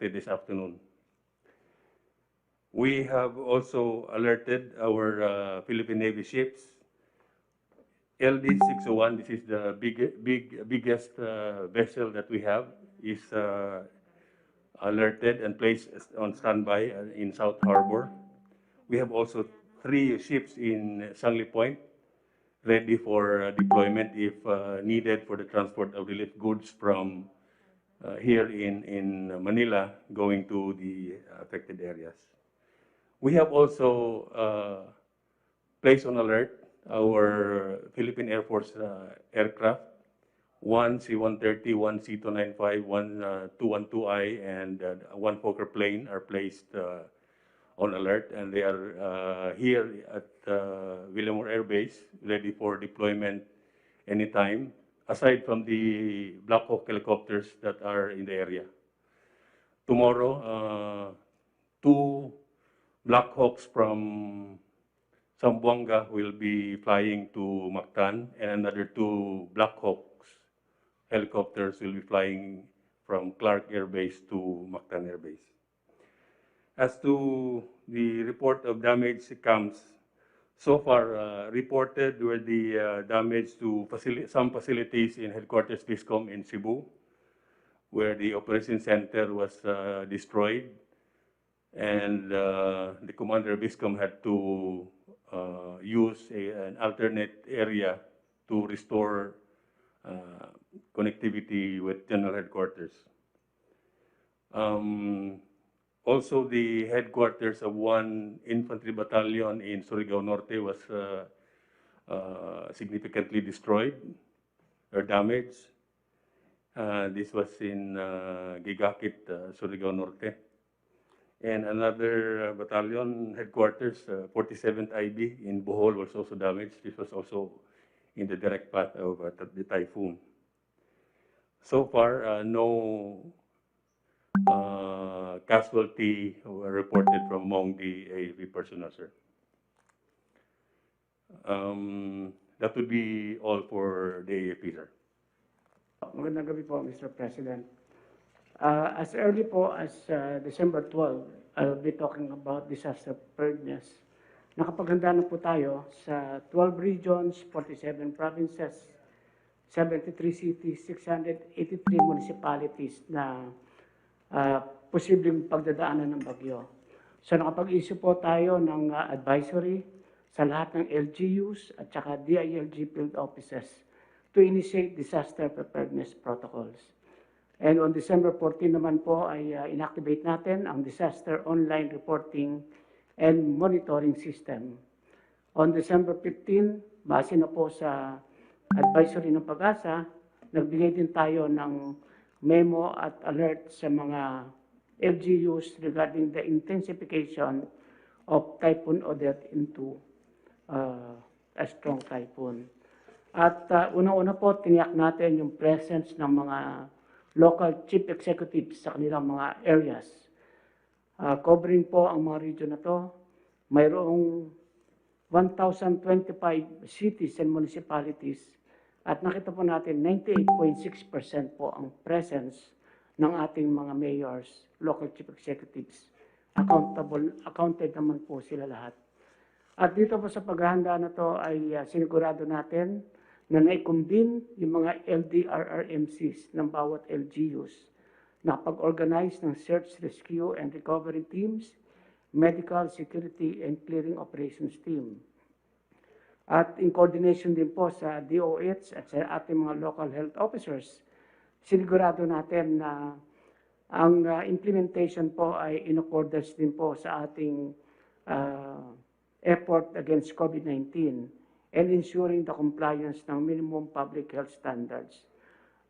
this afternoon. We have also alerted our Philippine Navy ships. LD-601, this is the biggest vessel that we have, is alerted and placed on standby in South Harbor. We have also 3 ships in Sangli Point, ready for deployment if needed for the transport of relief goods from here in Manila going to the affected areas. We have also placed on alert our Philippine Air Force aircraft, 1 C-130, 1 C-295, 1 212I, and 1 Fokker plane are placed on alert, and they are here at Villamor Air Base, ready for deployment anytime, aside from the Black Hawk helicopters that are in the area. Tomorrow, 2 Black Hawks from Zamboanga will be flying to Mactan, and another 2 Black Hawks helicopters will be flying from Clark Air Base to Mactan Air Base. As to the report of damage camps, so far reported were the damage to some facilities in headquarters BISCOM in Cebu, where the operation center was destroyed, and the commander of BISCOM had to use an alternate area to restore connectivity with general headquarters. Also, the headquarters of 1 infantry battalion in Surigao Norte was significantly destroyed or damaged. This was in Gigakit, Surigao Norte. And another battalion headquarters, 47th IB in Bohol, was also damaged. This was also in the direct path of the typhoon. So far, no casualty were reported from among the AAV personnel, sir. That would be all for the AAP, sir. Magandang gabi po, Mr. President. As early po as December 12, I'll be talking about disaster preparedness. Nakapaghanda na po tayo sa 12 regions, 47 provinces, 73 cities, 683 municipalities na posibleng pagdadaanan ng bagyo. So nakapag-issue po tayo ng advisory sa lahat ng LGUs at saka DILG field offices to initiate disaster preparedness protocols. And on December 14 naman po ay inactivate natin ang disaster online reporting and monitoring system. On December 15, base na po sa advisory ng Pag-asa, nagbigay din tayo ng memo at alert sa mga LGUs regarding the intensification of Typhoon Odette into a strong typhoon. At unang-una po, tiniyak natin yung presence ng mga local chief executives sa kanilang mga areas. Covering po ang mga region na to, mayroong 1,025 cities and municipalities at nakita po natin 98.6% po ang presence ng ating mga mayors, local chief executives. Accounted naman po sila lahat. At dito po sa paghahanda na to ay sinigurado natin na nai-convene yung mga LDRRMCs ng bawat LGUs, nakapag-organize ng search, rescue, and recovery teams, medical, security, and clearing operations team. At in coordination din po sa DOH at sa ating mga local health officers, sinigurado natin na ang implementation po ay in accordance din po sa ating effort against COVID-19 and ensuring the compliance ng minimum public health standards.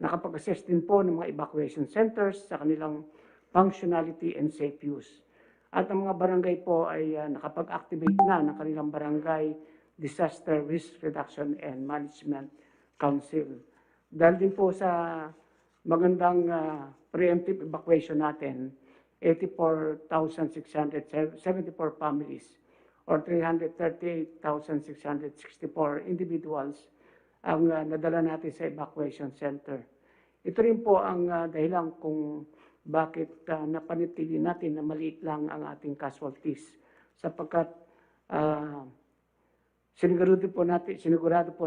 Nakapag-assess din po ng mga evacuation centers sa kanilang functionality and safe use. At ang mga barangay po ay nakapag-activate na ng kanilang barangay Disaster Risk Reduction and Management Council. Dahil din po sa magandang preemptive evacuation natin, 84,674 families or 338,664 individuals ang nadala natin sa evacuation center. Ito rin po ang dahilan kung napanitili natin na maliit lang ang ating casualties sapagkat sinigurado po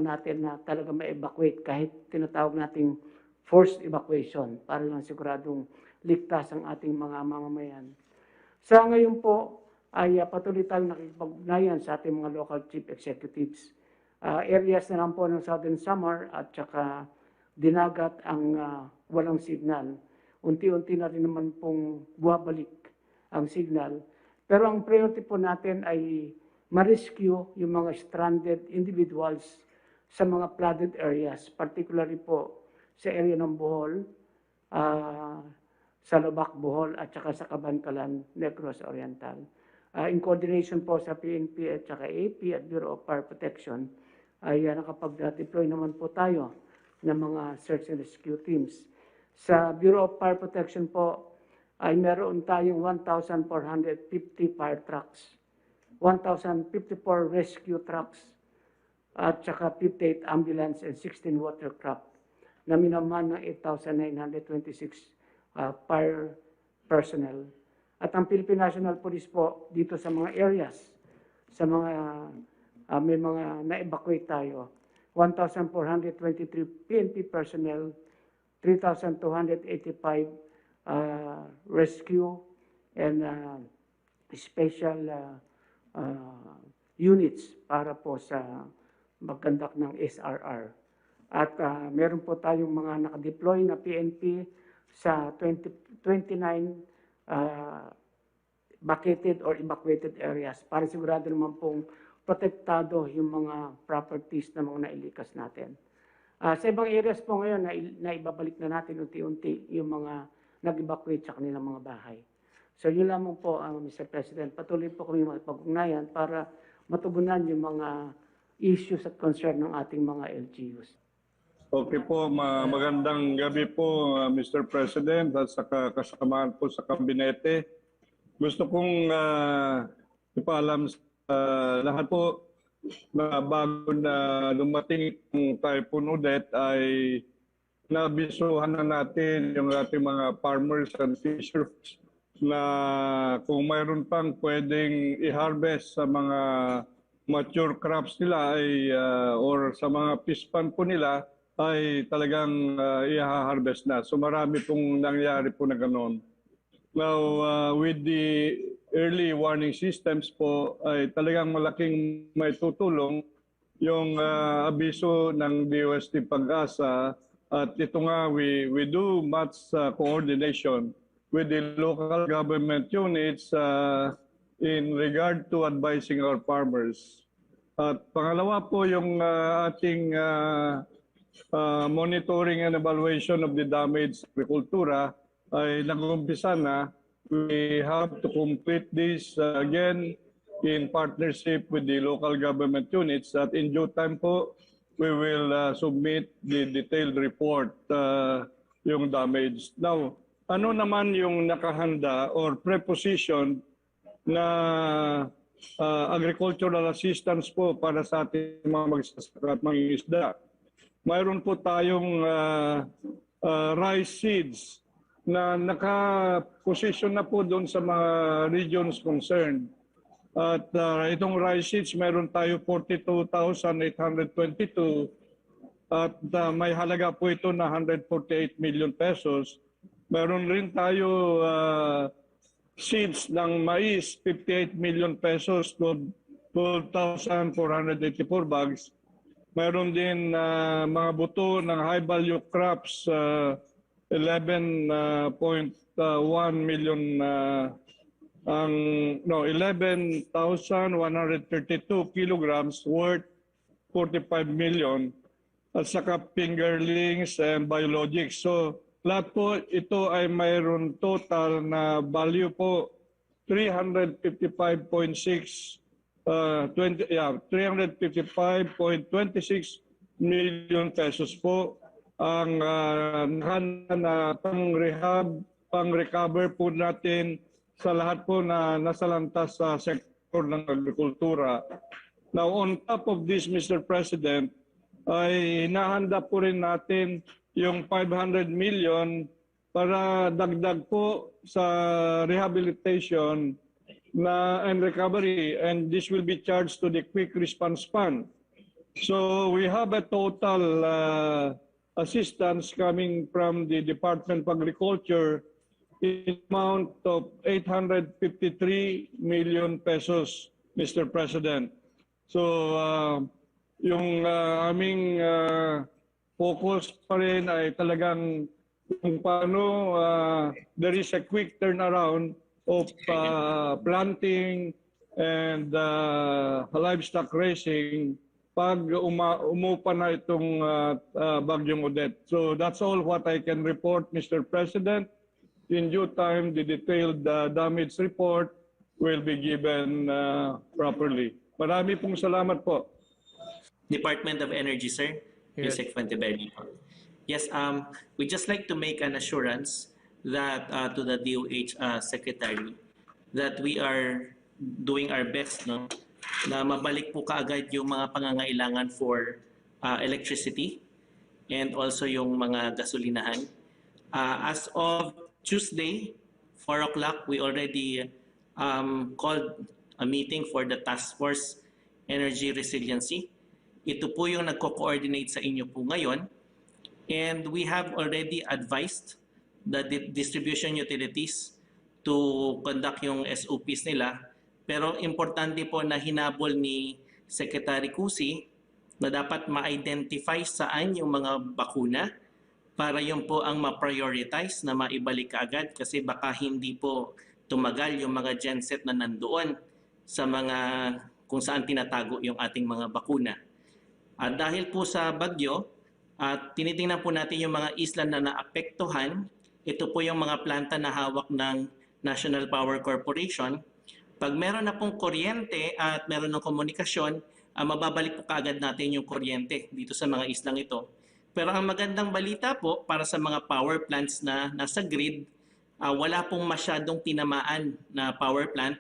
natin na talaga ma-evacuate kahit tinatawag nating forced evacuation para lang siguradong ligtas ang ating mga mamamayan. Sa ngayon po ay patuloy tayong nakikipag-ugnayan sa ating mga local chief executives. Areas na lang po ng Southern Samar at saka Dinagat ang walang signal. Unti-unti na rin naman pong buwabalik ang signal. Pero ang priority po natin ay ma-rescue yung mga stranded individuals sa mga flooded areas, particularly po sa area ng Bohol, sa Lobac, Bohol at saka sa Cabancalan, Negros Oriental. In coordination po sa PNP at saka AP at Bureau of Fire Protection ay nakapag-deploy naman po tayo ng mga search and rescue teams. Sa Bureau of Fire Protection po ay meron tayong 1,450 fire trucks, 1,054 rescue trucks, at saka 58 ambulance and 16 watercraft na minaman ng 8,926 fire personnel. At ang Philippine National Police po dito sa mga areas, sa mga may mga na-evacuate tayo, 1,423 PNP personnel, 3,285 rescue and special units para po sa mag-conduct ng SRR. At meron po tayong mga nakadeploy na PNP sa 29 vacated or evacuated areas para sigurado naman pong protektado yung mga properties na mga nailikas natin. Sa ibang areas po ngayon, na ibabalik na natin unti-unti yung mga nag-evacuate sa kanilang mga bahay. So yun lamang po, Mr. President, patuloy po kami magpag-ugnayan para matugunan yung mga issues at concern ng ating mga LGUs. Okay po, magandang gabi po, Mr. President at saka kasamahan po sa kabinete. Gusto kong ipaalam sa lahat po na bago na dumating ang Typhoon Odette ay nabisuhan na natin yung ating mga farmers and fishers na kung mayroon pang pwedeng i-harvest sa mga mature crops nila ay or sa mga fish pond po nila ay talagang i-harvest na. So marami pong nangyari po na gano'n. Now, with the early warning systems po ay talagang malaking may tutulong yung abiso ng DOST Pag-asa at ito nga we do much coordination with the local government units in regard to advising our farmers. At pangalawa po yung ating monitoring and evaluation of the damage agricultura ay nag-umpisa na. We have to complete this again in partnership with the local government units that in due time po we will submit the detailed report yung damage. Now, ano naman yung nakahanda or preposition na agricultural assistance po para sa ating mga magsasaka at mangingisda? Mayroon po tayong rice seeds na naka-position na po doon sa mga regions concerned. At itong rice seeds, mayroon tayo 42,822 at may halaga po ito na 148 million pesos. Mayroon rin tayo seeds ng mais, 58 million pesos, 12,484 bags. Mayroon din mga buto ng high value crops, 11.1 million 11,132 kilograms worth 45 million at saka fingerlings and biologics. So lahat po ito ay mayroon total na value po 355.26 million pesos po ang na pang-recover po natin sa lahat po na nasalantas sa sektor ng agrikultura. Now, on top of this, Mr. President, ay hinahanda po rin natin yung 500 million para dagdag po sa rehabilitation and recovery, and this will be charged to the quick response fund. So we have a total assistance coming from the Department of Agriculture in amount of 853 million pesos, Mr. President. So yung aming focus pa rin ay talagang kung paano there is a quick turnaround of planting and livestock raising pag umupa na itong Bagyong Odette. So that's all what I can report, Mr. President. In due time, the detailed damage report will be given properly. Marami pong salamat po. Department of Energy, sir. Yes. Yusek Fuentebelli. Yes, we just like to make an assurance that to the DOH Secretary that we are doing our best, no, na mabalik po kaagad yung mga pangangailangan for electricity and also yung mga gasolinahan. As of Tuesday, 4 o'clock, we already called a meeting for the Task Force Energy Resiliency. Ito po yung nagko-coordinate sa inyo po ngayon. And we have already advised the distribution utilities to conduct yung SOPs nila. Pero importante po na hinabol ni Secretary Cusi na dapat ma-identify saan yung mga bakuna para yun po ang ma-prioritize na maibalik agad kasi baka hindi po tumagal yung mga genset na nandoon sa mga kung saan tinatago yung ating mga bakuna. At dahil po sa bagyo, at tinitingnan po natin yung mga isla na naapektuhan, ito po yung mga planta na hawak ng National Power Corporation. Pag meron na pong kuryente at meron ng komunikasyon, mababalik po kaagad natin yung kuryente dito sa mga islang ito. Pero ang magandang balita po para sa mga power plants na nasa grid, wala pong masyadong tinamaan na power plant,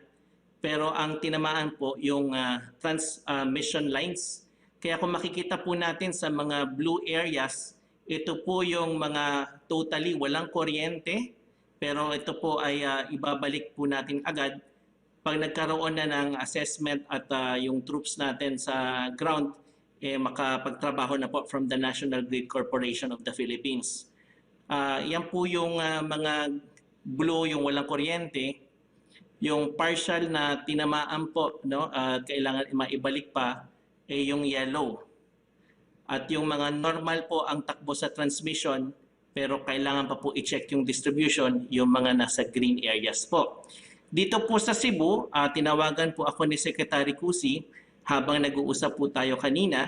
pero ang tinamaan po yung transmission lines. Kaya kung makikita po natin sa mga blue areas, ito po yung mga totally walang kuryente, pero ito po ay ibabalik po natin agad pag nagkaroon na ng assessment at yung troops natin sa ground, makapagtrabaho na po from the National Grid Corporation of the Philippines. Yan po yung mga blue, yung walang kuryente, yung partial na tinamaan po, no, kailangan maibalik pa, yung yellow. At yung mga normal po ang takbo sa transmission, pero kailangan pa po i-check yung distribution, yung mga nasa green areas po. Dito po sa Cebu, tinawagan po ako ni Secretary Cusi habang nag-uusap po tayo kanina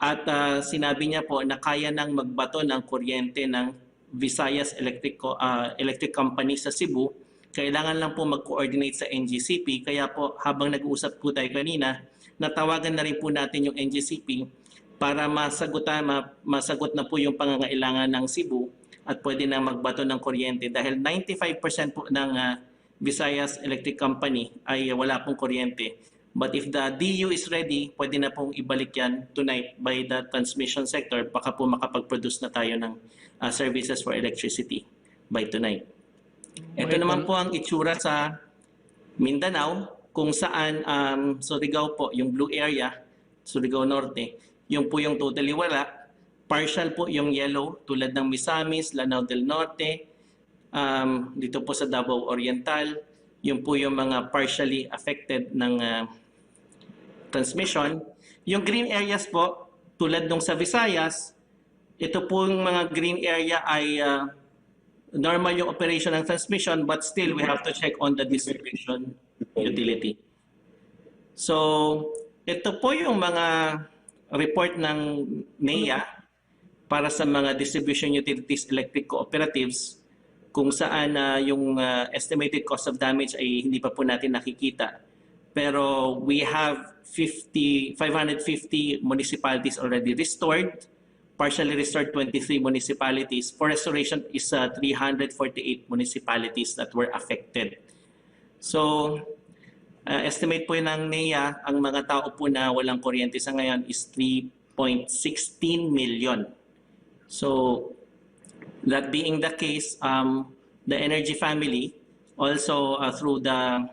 at sinabi niya po na kaya nang magbato ng kuryente ng Visayas Electric Company sa Cebu. Kailangan lang po mag-coordinate sa NGCP. Kaya po habang nag-uusap po tayo kanina, natawagan na rin po natin yung NGCP para masagot na po yung pangangailangan ng Cebu at pwede na magbato ng kuryente dahil 95% po ng Visayas Electric Company ay wala pong kuryente. But if the DU is ready, pwede na pong ibalik yan tonight by the transmission sector. Baka po makapag-produce na tayo ng services for electricity by tonight. Ito naman po ang itsura sa Mindanao kung saan Surigao po, yung blue area, Surigao Norte, yung po yung totally wala. Partial po yung yellow tulad ng Misamis, Lanao del Norte, dito po sa Davao Oriental, yung po yung mga partially affected ng transmission. Yung green areas po, tulad nung sa Visayas, ito po yung mga green area ay normal yung operation ng transmission but still we have to check on the distribution utility. So, ito po yung mga report ng NEA para sa mga distribution utilities electric cooperatives kung saan yung estimated cost of damage ay hindi pa po natin nakikita. Pero we have 550 municipalities already restored, partially restored 23 municipalities. For restoration is 348 municipalities that were affected. So, estimate po ng NEA, ang mga tao po na walang kuryente sa ngayon is 3.16 million. So, That being the case, the energy family also through the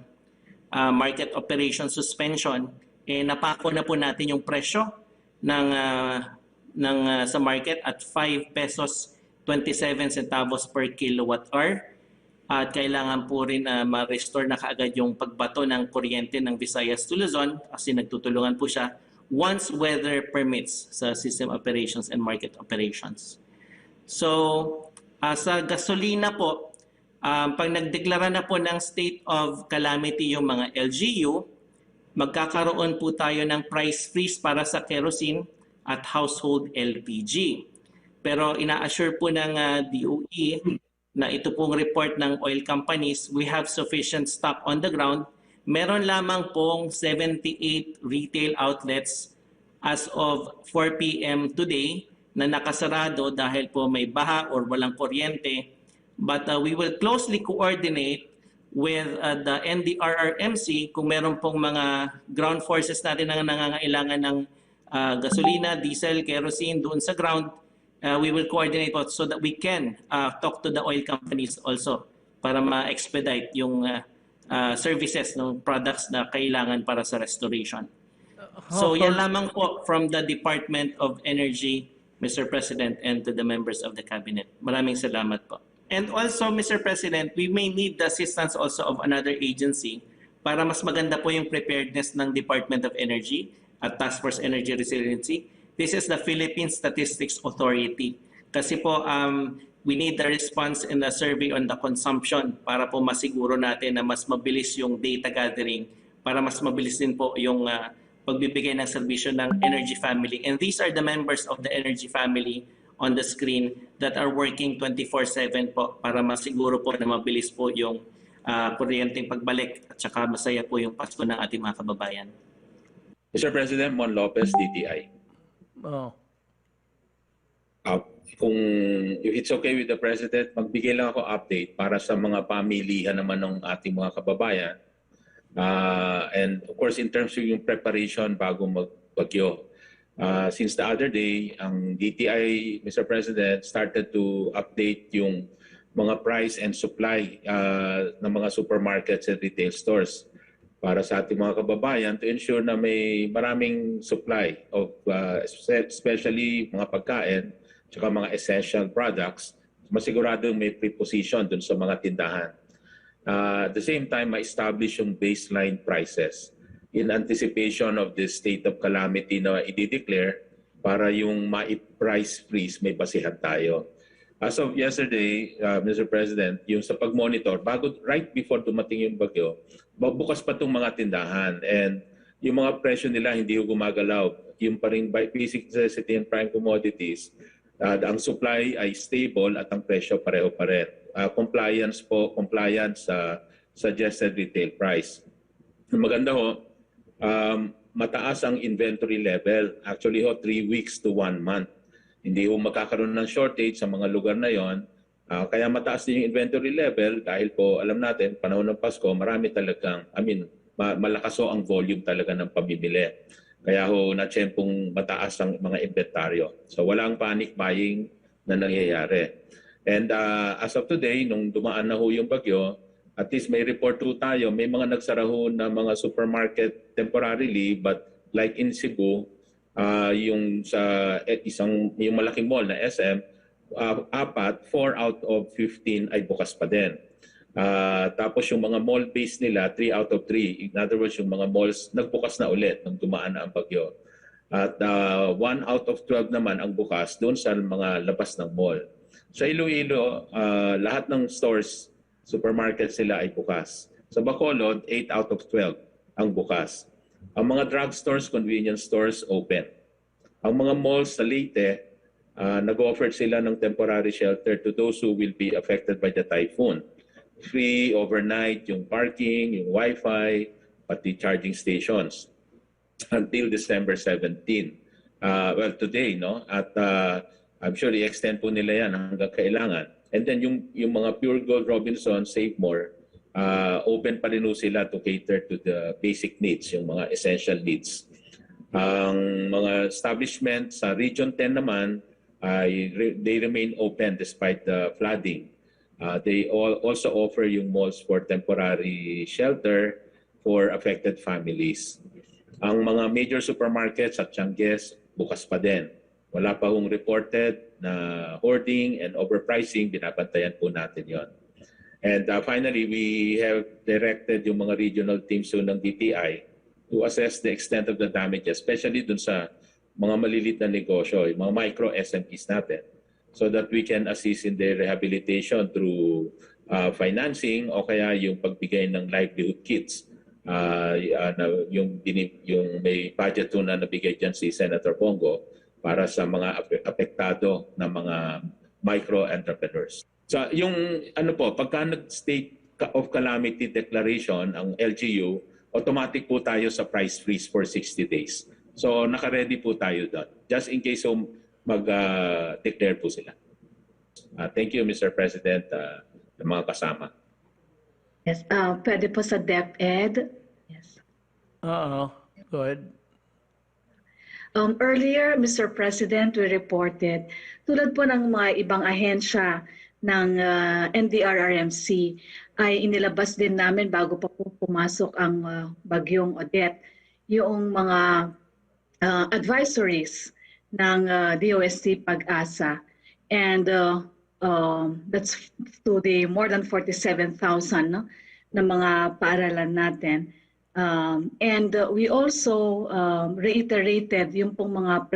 market operation suspension, napako na po natin yung presyo sa market at 5 pesos 27 centavos per kilowatt hour. At kailangan po rin ma-restore na kaagad yung pagbato ng kuryente ng Visayas to Luzon kasi nagtutulungan po siya once weather permits sa system operations and market operations. So, sa gasolina po, pag nagdeklara na po ng state of calamity yung mga LGU, magkakaroon po tayo ng price freeze para sa kerosene at household LPG. Pero ina-assure po ng DOE na ito pong report ng oil companies, we have sufficient stock on the ground. Meron lamang pong 78 retail outlets as of 4 p.m. today na nakasarado dahil po may baha or walang kuryente. But we will closely coordinate with the NDRRMC kung meron pong mga ground forces natin na nangangailangan ng gasolina, diesel, kerosene doon sa ground. We will coordinate so that we can talk to the oil companies also para ma-expedite yung services ng products na kailangan para sa restoration. So yan lamang po from the Department of Energy, Mr. President, and to the members of the Cabinet. Maraming salamat po. And also, Mr. President, we may need the assistance also of another agency para mas maganda po yung preparedness ng Department of Energy at Task Force Energy Resiliency. This is the Philippine Statistics Authority. Kasi po, we need the response in the survey on the consumption para po masiguro natin na mas mabilis yung data gathering, para mas mabilis din po yung pagbibigay ng serbisyo ng energy family. And these are the members of the energy family on the screen that are working 24/7 po para masiguro po na mabilis po yung kuryenteng pagbalik at saka masaya po yung Pasko ng ating mga kababayan. Mr. President, Mon Lopez, DTI. Kung if it's okay with the President, magbigay lang ako update para sa mga pamilihan naman ng ating mga kababayan. And of course, in terms of yung preparation bago magbagyo. Since the other day, ang DTI, Mr. President, started to update yung mga price and supply ng mga supermarkets and retail stores para sa ating mga kababayan to ensure na may maraming supply of especially mga pagkain at mga essential products, masigurado may preposition dun sa mga tindahan. At the same time, ma-establish yung baseline prices in anticipation of this state of calamity na i-declare para yung ma-price freeze may basihan tayo. As of yesterday, Mr. President, yung sa pag-monitor, right before dumating yung bagyo, bukas pa itong mga tindahan and yung mga presyo nila hindi gumagalaw. Yung pa rin basic necessity and prime commodities, ang supply ay stable at ang presyo pareho pa rin. Compliance sa suggested retail price. Maganda ho, mataas ang inventory level. Actually 3 weeks to 1 month. Hindi ho magkakaroon ng shortage sa mga lugar na yon. Kaya mataas din yung inventory level dahil po alam natin, panahon ng Pasko, marami talagang, malakas ho ang volume talaga ng pamimili. Kaya ho na-tiyempong mataas ang mga inventaryo. So walang panic buying na nangyayari. And as of today, nung dumaan na ho yung bagyo, at least may report ho tayo, may mga nagsara ho na mga supermarket temporarily, but like in Cebu, yung sa yung malaking mall na SM, 4 out of 15 ay bukas pa din. Tapos yung mga mall-based nila, 3 out of 3. In other words, yung mga malls nagbukas na ulit nung dumaan na ang bagyo. At 1 out of 12 naman ang bukas doon sa mga labas ng mall. Sa Iloilo, lahat ng stores, supermarket sila ay bukas. Sa Bacolod, 8 out of 12 ang bukas. Ang mga drugstores, convenience stores, open. Ang mga malls sa Leyte, nag-offer sila ng temporary shelter to those who will be affected by the typhoon. Free overnight, yung parking, yung wifi, pati charging stations until December 17. Well, today, no? At I'm sure i-extend po nila yan hanggang kailangan. And then yung mga Pure Gold, Robinson, Save More, open pa rin sila to cater to the basic needs, yung mga essential needs. Ang mga establishment sa Region 10 naman, they remain open despite the flooding. They also offer yung malls for temporary shelter for affected families. Ang mga major supermarkets at Tiangges, bukas pa din. Wala pa hong reported na hoarding and overpricing, binabantayan po natin yon. And finally, we have directed yung mga regional teams ng DTI to assess the extent of the damage, especially dun sa mga maliliit na negosyo, yung mga micro SMEs natin, so that we can assist in their rehabilitation through financing o kaya yung pagbigay ng livelihood kits. Yung may budget na nabigay dyan si Senator Bongo para sa mga apektado na mga micro-entrepreneurs. So yung pagka nag-state of calamity declaration ang LGU, automatic po tayo sa price freeze for 60 days. So naka-ready po tayo doon, just in case mag-declare po sila. Thank you, Mr. President, ng mga kasama. Yes, pwede po sa DepEd. Yes. Go ahead. Earlier, Mr. President, we reported, tulad po ng mga ibang ahensya ng NDRRMC, ay inilabas din namin bago pa po pumasok ang Bagyong Odette, yung mga advisories ng DOST Pag-asa. And that's to the more than 47,000 na mga paaralan natin. And we also reiterated yung pong mga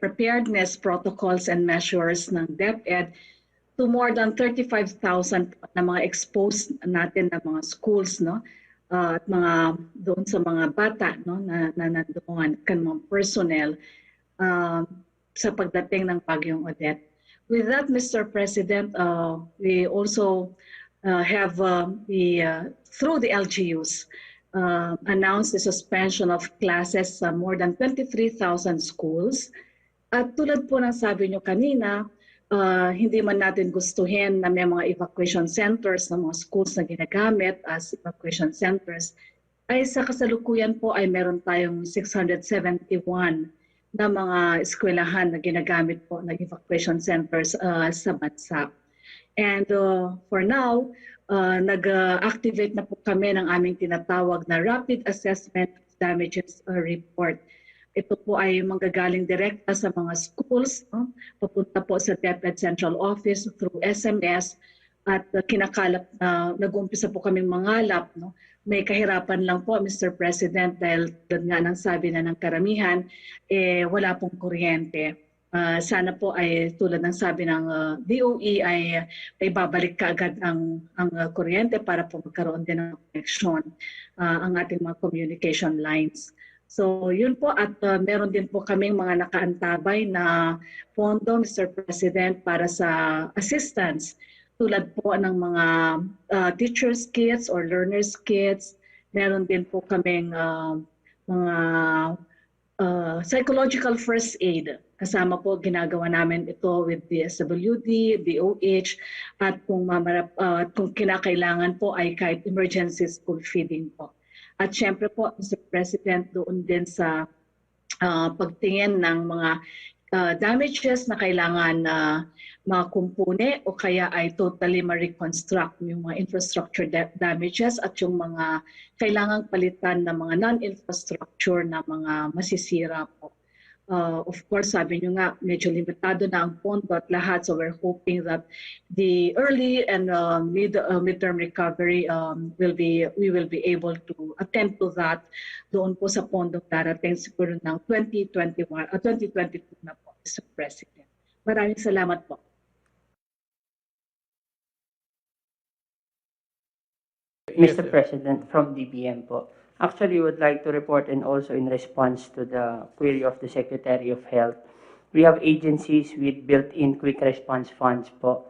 preparedness protocols and measures ng DepEd to more than 35,000 na mga exposed natin na mga schools, no? At mga doon sa mga bata, no, na nandoon kan mga personnel sa pagdating ng Bagyong Odette. With that, Mr. President, we also have through the LGUs announced the suspension of classes sa more than 23,000 schools. At tulad po ng sabi nyo kanina, hindi man natin gustuhin na may mga evacuation centers ng mga schools na ginagamit as evacuation centers, ay sa kasalukuyan po ay meron tayong 671 na mga eskwelahan na ginagamit po na evacuation centers sa bansa. And for now, nag-activate na po kami ng aming tinatawag na Rapid Assessment Damages Report. Ito po ay manggagaling direkta sa mga schools, no? Papunta po sa DepEd Central Office through SMS at kinakalap na nag-uumpisa po kaming mangalap. No? May kahirapan lang po, Mr. President, dahil nga ng sabi na ng karamihan, wala pong kuryente. Sana po ay tulad ng sabi ng DOE ay babalik kaagad ang kuryente para po magkaroon din ng connection ang ating mga communication lines. So yun po, at meron din po kaming mga nakaantabay na pondo, Mr. President, para sa assistance tulad po ng mga teachers kits or learners kits. Meron din po kaming mga psychological first aid. Kasama po ginagawa namin ito with DSWD, DOH, at kung kinakailangan po ay kahit emergency school feeding po. At syempre po, Mr. President, doon din sa pagtingin ng mga damages na kailangan makumpune o kaya ay totally ma-reconstruct yung mga infrastructure damages at yung mga kailangang palitan ng mga non-infrastructure na mga masisira po. Of course, sabi nyo nga, medyo limitado na ang pondo at lahat. So we're hoping that the early and midterm recovery we will be able to attend to that doon po sa pondo darating siguro ng 2022 na po, Mr. President. Maraming salamat po. Mr. President, from DBM po. Actually, would like to report, and also in response to the query of the Secretary of Health, we have agencies with built-in quick response funds po.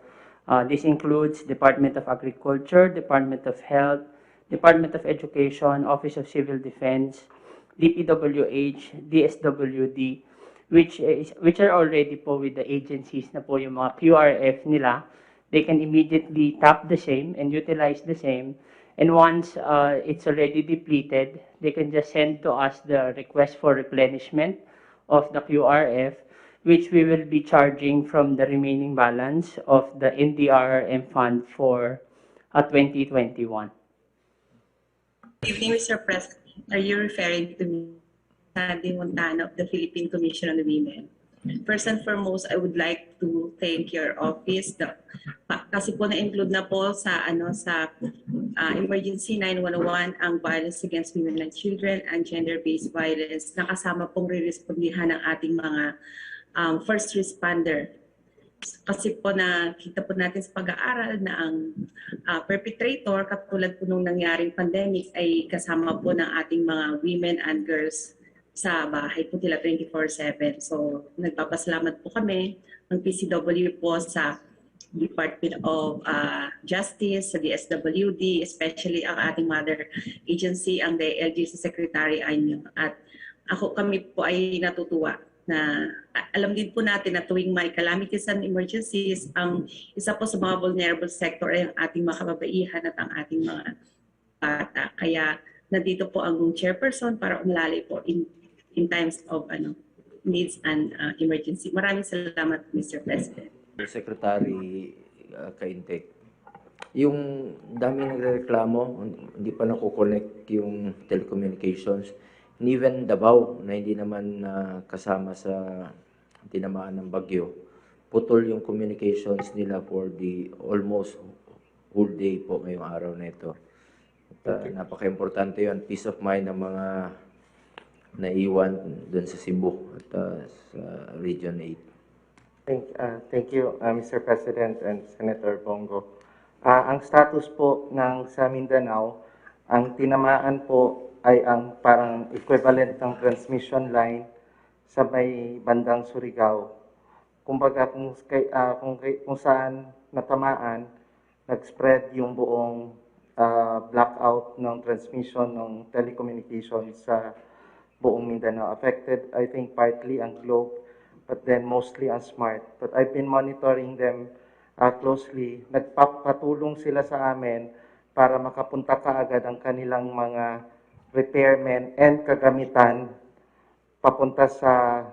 This includes Department of Agriculture, Department of Health, Department of Education, Office of Civil Defense, DPWH, DSWD, which are already po with the agencies na po yung mga QRF nila. They can immediately tap the same and utilize the same. And once it's already depleted, they can just send to us the request for replenishment of the QRF. which we will be charging from the remaining balance of the NDRRM fund for 2021. Good evening, Mr. President. Are you referring to Sandy Montano of the Philippine Commission on Women? First and foremost, I would like to thank your office. Kasi po na-include na po sa Emergency 911 ang violence against women and children and gender-based violence. Nakasama pong re-respondihan ng ating mga first responder. Kasi po nakita po natin sa pag-aaral na ang perpetrator, katulad po nung nangyaring pandemic, ay kasama po ng ating mga women and girls sa bahay po nila 24/7. So nagpapasalamat po kami ng PCW po sa Department of Justice, sa DSWD, especially ang ating mother agency, ang LGC Secretary Anyo. At kami po ay natutuwa na alam din po natin na tuwing may calamities and emergencies, ang isa po sa mga vulnerable sector ay ang ating mga kababaihan at ang ating mga bata. Kaya nandito po ang chairperson para umalali po in times of needs and emergency. Maraming salamat, Mr. President. Secretary Kaintek, yung daming nagreklamo, hindi pa nakukonect yung telecommunications. And even Davao, na hindi naman kasama sa tinamaan ng bagyo, putol yung communications nila for the almost whole day po ngayong araw na ito. Napaka-importante yun, peace of mind ng mga naiwan dun sa Cebu at sa Region 8. Thank you, Mr. President and Senator Bongo. Ang status po ng sa Mindanao, ang tinamaan po ay ang parang equivalent ng transmission line sa may bandang Surigao. Kumbaga kung saan natamaan, nag-spread yung buong blackout ng transmission ng telecommunications sa buong Mindanao. Affected, I think, partly ang Globe, but then mostly ang Smart. But I've been monitoring them closely. Nagpapatulong sila sa amin para makapunta kaagad ang kanilang mga repairmen and kagamitan papunta sa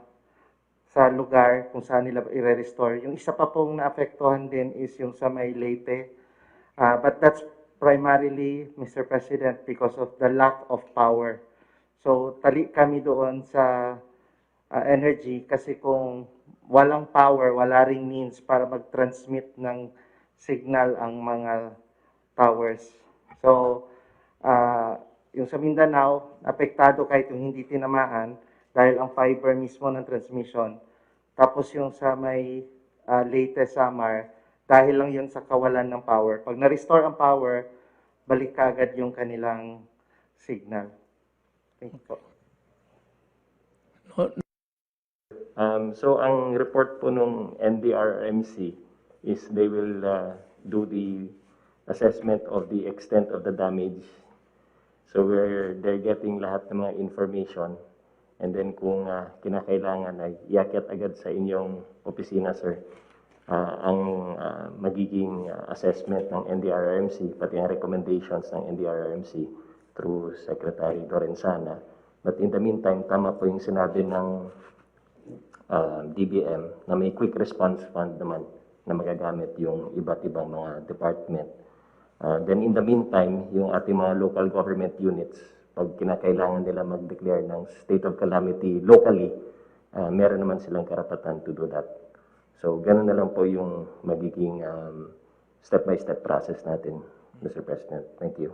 lugar kung saan nila i-restore. Yung isa pa pong naapektuhan din is yung sa may Leyte. But that's primarily, Mr. President, because of the lack of power. So, tali kami doon sa energy kasi kung walang power, wala ring means para mag-transmit ng signal ang mga towers. So, yung sa Mindanao, apektado kahit yung hindi tinamaan dahil ang fiber mismo ng transmission. Tapos yung sa may Leyte, Samar, dahil lang yun sa kawalan ng power. Pag na-restore ang power, balik kaagad yung kanilang signal. Thank you po. So ang report po nung NDRMC is they will do the assessment of the extent of the damage. So they're getting lahat ng mga information, and then kung kinakailangan ay iakyat agad sa inyong opisina, sir, ang magiging assessment ng NDRRMC, pati ang recommendations ng NDRRMC through Secretary Lorenzana. But in the meantime, tama po yung sinabi ng DBM na may quick response fund naman na magagamit yung iba't ibang mga department. Then in the meantime, yung ating mga local government units, pag kinakailangan nila mag-declare ng state of calamity locally, meron naman silang karapatan to do that. So, ganun na lang po yung magiging step-by-step process natin, Mr. President. Thank you.